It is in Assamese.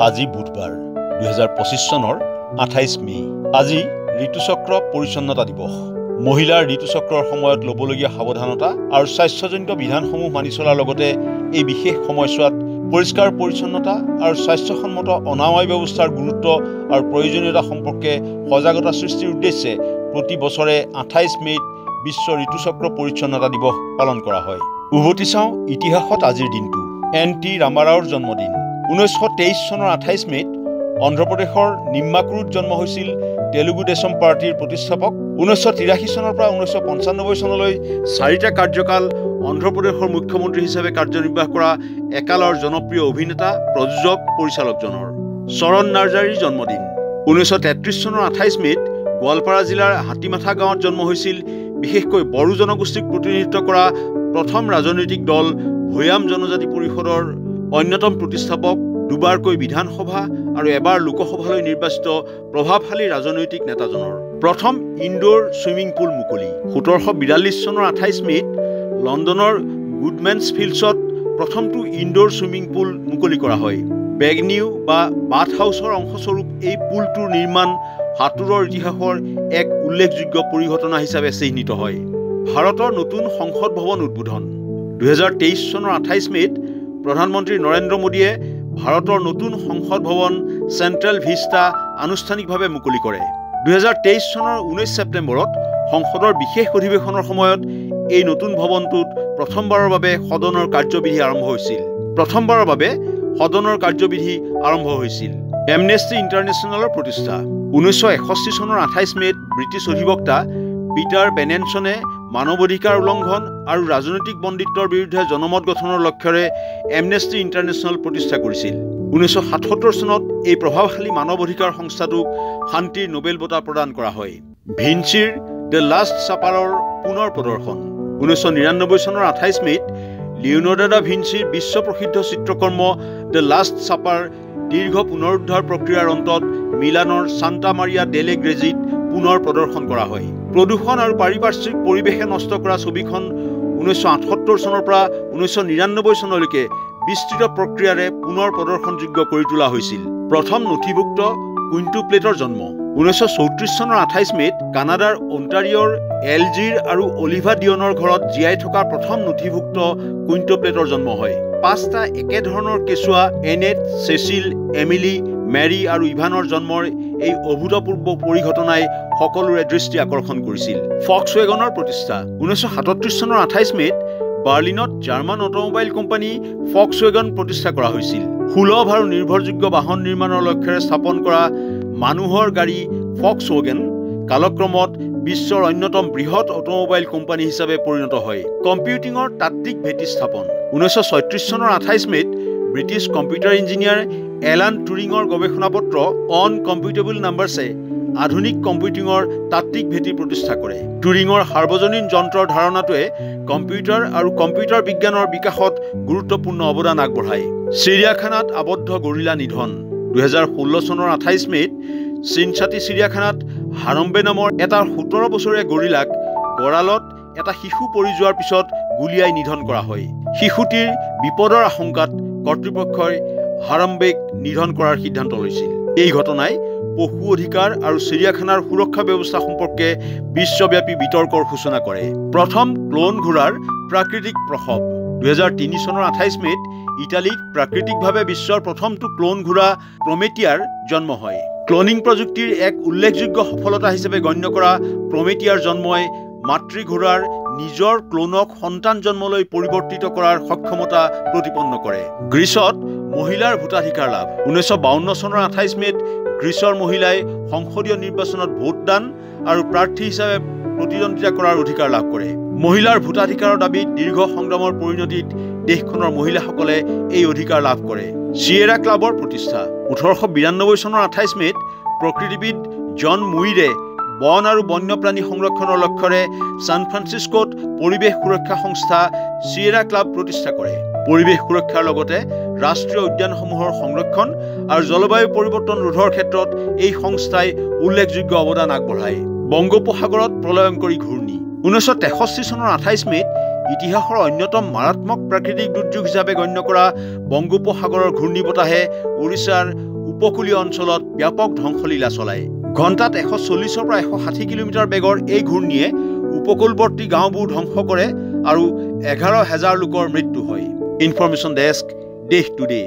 আজি বুধবাৰ 2025 চনৰ 28 মে। আজি ঋতুচক্ৰ পৰিচ্ছন্নতা দিৱস। মহিলাৰ ঋতুচক্ৰৰ সময়ত ল'বলগীয়া সাৱধানতা আৰু স্বাস্থ্যজনিত বিধানসমূহ মানি চলাৰ লগতে এই বিশেষ সময়ছোৱাত পৰিষ্কাৰ পৰিচ্ছন্নতা আৰু স্বাস্থ্যসন্মত অনাময় ব্যৱস্থাৰ গুৰুত্ব আৰু প্ৰয়োজনীয়তা সম্পৰ্কে সজাগতা সৃষ্টিৰ উদ্দেশ্যে প্ৰতি বছৰে 28 মে'ত বিশ্ব ঋতুচক্ৰ পৰিচ্ছন্নতা দিৱস পালন কৰা হয়। উভতি চাওঁ ইতিহাসত আজিৰ দিনটো। এন.টি. ৰামাৰাওৰ জন্মদিন। 1923 চনৰ 28 মে'ত অন্ধ্ৰপ্ৰদেশৰ নিম্মাকুৰুত জন্ম হৈছিল তেলেগু দেশম পাৰ্টিৰ প্ৰতিষ্ঠাপক। 1983 চনৰ পৰা 1995 চনলৈ 4টা কাৰ্যকাল অন্ধ্ৰপ্ৰদেশৰ মুখ্যমন্ত্ৰী হিচাপে কাৰ্যনিৰ্বাহ কৰা একালৰ জনপ্ৰিয় অভিনেতা, প্ৰযোজক, পৰিচালকজনৰ। চৰণ নাৰ্জাৰীৰ জন্মদিন। 1933 চনৰ 28 মে'ত গোৱালপাৰা জিলাৰ হাতীমাথা গাঁৱত জন্ম হৈছিল বিশেষকৈ বড়ো জনগোষ্ঠীক প্ৰতিনিধিত্ব কৰা প্ৰথম ৰাজনৈতিক দল ভৈয়াম জনজাতি পৰিষদৰ অন্যতম প্ৰতিষ্ঠাপক, দুবাৰকৈ বিধানসভা আৰু এবাৰ লোকসভালৈ নিৰ্বাচিত প্ৰভাৱশালী ৰাজনৈতিক নেতাজনৰ। প্ৰথম ইনডোৰ ছুইমিং পুল মুকলি। 1742 চনৰ 28 মে'ত লণ্ডনৰ গুডমেন্স ফিল্ডছত প্ৰথমটো ইনডোৰ ছুইমিং পুল মুকলি কৰা হয়। বেগনিউ বা বাথ হাউচৰ অংশস্বৰূপ এই পুলটোৰ নিৰ্মাণ সাঁতোৰৰ ইতিহাসৰ এক উল্লেখযোগ্য পৰিঘটনা হিচাপে চিহ্নিত হয়। ভাৰতৰ নতুন সংসদ ভৱন উদ্বোধন। 2023 চনৰ 28 মে'ত প্ৰধানমন্ত্ৰী নৰেন্দ্ৰ মোদীয়ে ভাৰতৰ নতুন সংসদ ভৱন চেণ্ট্ৰেল ভিষ্টা আনুষ্ঠানিকভাৱে মুকলি কৰে। 2023 চনৰ 19 ছেপ্টেম্বৰত সংসদৰ বিশেষ অধিৱেশনৰ সময়ত এই নতুন ভৱনটোত প্ৰথমবাৰৰ বাবে সদনৰ কাৰ্যবিধি আৰম্ভ হৈছিল। এমনেষ্টি ইণ্টাৰনেশ্যনেলৰ প্ৰতিষ্ঠা। 1961 চনৰ 28 মে'ত ব্ৰিটিছ অধিবক্তা পিটাৰ বেনেনছনে মানৱ অধিকাৰ উলংঘন আৰু ৰাজনৈতিক বন্দীত্বৰ বিৰুদ্ধে জনমত গঠনৰ লক্ষ্যৰে এমনেষ্টি ইণ্টাৰনেশ্যনেল প্ৰতিষ্ঠা কৰিছিল। 1977 চনত এই প্ৰভাৱশালী মানৱ অধিকাৰ সংস্থাটোক শান্তিৰ নোবেল বঁটা প্ৰদান কৰা হয়। ভিঞ্চিৰ দ্য লাষ্ট ছাপাৰৰ পুনৰ প্ৰদৰ্শন। 1999 চনৰ 28 মে'ত লিওনাৰ্ডো দা ভিঞ্চিৰ বিশ্ব প্ৰসিদ্ধ চিত্ৰকৰ্ম দ্য লাষ্ট ছাপাৰ দীৰ্ঘ পুনৰুদ্ধাৰ প্ৰক্ৰিয়াৰ অন্তত মিলানৰ সান্তা মাৰিয়া ডেলে গ্ৰেজিত পুনৰ প্ৰদৰ্শন কৰা হয়। প্ৰদূষণ আৰু পাৰিপাৰ্শ্বিক পৰিৱেশে নষ্ট কৰা ছবিখন 1978 চনৰ পৰা 1999 চনলৈকে বিস্তৃত প্ৰক্ৰিয়াৰে পুনৰ প্ৰদৰ্শনযোগ্য কৰি তোলা হৈছিল। প্ৰথম নথিভুক্ত কুইণ্টুপ্লেটৰ জন্ম। 1934 চনৰ 28 মে'ত কানাডাৰ অন্টাৰিঅ'ৰ এলজিৰ আৰু অলিভা ডিয়নৰ ঘৰত জীয়াই থকা প্ৰথম নথিভুক্ত কুইণ্টুপ্লেটৰ জন্ম হয়। 5টা একেধৰণৰ কেঁচুৱা এনেট, চেচিল, এমিলি, মেৰী আৰু ইভানৰ জন্মৰ এই অভূতপূৰ্ব পৰিঘটনাই সকলোৰে দৃষ্টি আকৰ্ষণ কৰিছিল। ফক্সৱেগনৰ প্ৰতিষ্ঠা। 1937 চনৰ 28 মে'ত বাৰ্লিনত জাৰ্মান অটোমোবাইল কোম্পানী ফক্সৱেগন প্ৰতিষ্ঠা কৰা হৈছিল। সুলভ আৰু নিৰ্ভৰযোগ্য বাহন নিৰ্মাণৰ লক্ষ্যৰে স্থাপন কৰা মানুহৰ গাড়ী ফক্সৱেগন কালক্ৰমত বিশ্বৰ অন্যতম বৃহৎ অটোমোবাইল কোম্পানী হিচাপে পৰিণত হয়। কম্পিউটিঙৰ তাত্ত্বিক ভেটি স্থাপন। 1936 চনৰ 28 মে'ত ব্ৰিটিছ কম্পিউটাৰ ইঞ্জিনিয়াৰ এলান টুৰিঙৰ গৱেষণাপত্ৰ অন কম্পিউটেবল নাম্বাৰছে আধুনিক কম্পিউটিঙৰ তাত্ত্বিক ভেটি প্ৰতিষ্ঠা কৰে। টুৰিঙৰ সাৰ্বজনীন যন্ত্ৰৰ ধাৰণাটোৱে কম্পিউটাৰ আৰু কম্পিউটাৰ বিজ্ঞানৰ বিকাশত গুৰুত্বপূৰ্ণ অৱদান আগবঢ়ায়। চিৰিয়াখানাত আবদ্ধ গৰিলা নিধন। 2016 চনৰ 28 মে'ত চিনচাটি চিৰিয়াখানাত হাৰম্বে নামৰ এটা 17 বছৰীয়া গৰিলাক গঁড়ালত এটা শিশু পৰি যোৱাৰ পিছত গুলীয়াই নিধন কৰা হয়। শিশুটিৰ বিপদৰ আশংকাত কৰ্তৃপক্ষই হাৰম্বেক নিধন কৰাৰ সিদ্ধান্ত লৈছিল। এই ঘটনাই পশু অধিকাৰ আৰু চিৰিয়াখানাৰ সুৰক্ষা ব্যৱস্থা সম্পৰ্কে বিশ্বব্যাপী বিতৰ্কৰ সূচনা কৰে। প্ৰথম ক্লোন ঘোঁৰাৰ প্ৰাকৃতিক প্ৰসৱ। 2003 চনৰ 28 মে'ত ইটালীত প্ৰাকৃতিকভাৱে বিশ্বৰ প্ৰথমটো ক্লোন ঘোঁৰা প্ৰমেটিয়াৰ জন্ম হয়। ক্লোনিং প্ৰযুক্তিৰ এক উল্লেখযোগ্য সফলতা হিচাপে গণ্য কৰা প্ৰমেটিয়াৰ জন্মই মাতৃ ঘোঁৰাৰ নিজৰ ক্লোনক সন্তান জন্মলৈ পৰিৱৰ্তিত কৰাৰ সক্ষমতা প্ৰতিপন্ন কৰে। গ্ৰীচত মহিলাৰ ভোটাধিকাৰ লাভ। 1952 চনৰ 28 মে'ত গ্ৰীচৰ মহিলাই সংসদীয় নিৰ্বাচনত ভোটদান আৰু প্ৰাৰ্থী হিচাপে প্ৰতিদ্বন্দ্বিতা কৰাৰ অধিকাৰ লাভ কৰে। মহিলাৰ ভোটাধিকাৰৰ দাবীত দীৰ্ঘ সংগ্ৰামৰ পৰিণতিত দেশখনৰ মহিলাসকলে এই অধিকাৰ লাভ কৰে। চিয়েৰা ক্লাবৰ প্ৰতিষ্ঠা। 1892 চনৰ 28 মে'ত প্ৰকৃতিবিদ জন মুইৰে বন আৰু বন্যপ্ৰাণী সংৰক্ষণৰ লক্ষ্যৰে ছান ফ্ৰান্সিস্কোত পৰিৱেশ সুৰক্ষা সংস্থা চিয়েৰা ক্লাব প্ৰতিষ্ঠা কৰে। পৰিৱেশ সুৰক্ষাৰ লগতে ৰাষ্ট্ৰীয় উদ্যানসমূহৰ সংৰক্ষণ আৰু জলবায়ু পৰিৱৰ্তন ৰোধৰ ক্ষেত্ৰত এই সংস্থাই উল্লেখযোগ্য অৱদান আগবঢ়ায়। বংগোপসাগৰত প্ৰলয়ংকৰী ঘূৰ্ণি। 1963 চনৰ 28 মে'ত ইতিহাসৰ অন্যতম মাৰাত্মক প্ৰাকৃতিক দুৰ্যোগ হিচাপে গণ্য কৰা বংগোপসাগৰৰ ঘূৰ্ণীবতাহে উৰিষ্যাৰ উপকূলীয় অঞ্চলত ব্যাপক ধ্বংসলীলা চলায়। ঘণ্টাত 140 পৰা 160 কিলোমিটাৰ বেগৰ এই ঘূৰ্ণীয়ে উপকূলৱৰ্তী গাঁওবোৰ ধ্বংস কৰে আৰু 11,000 লোকৰ মৃত্যু হয়। ইনফৰমেশ্যন ডেস্ক, দেশ টুডে।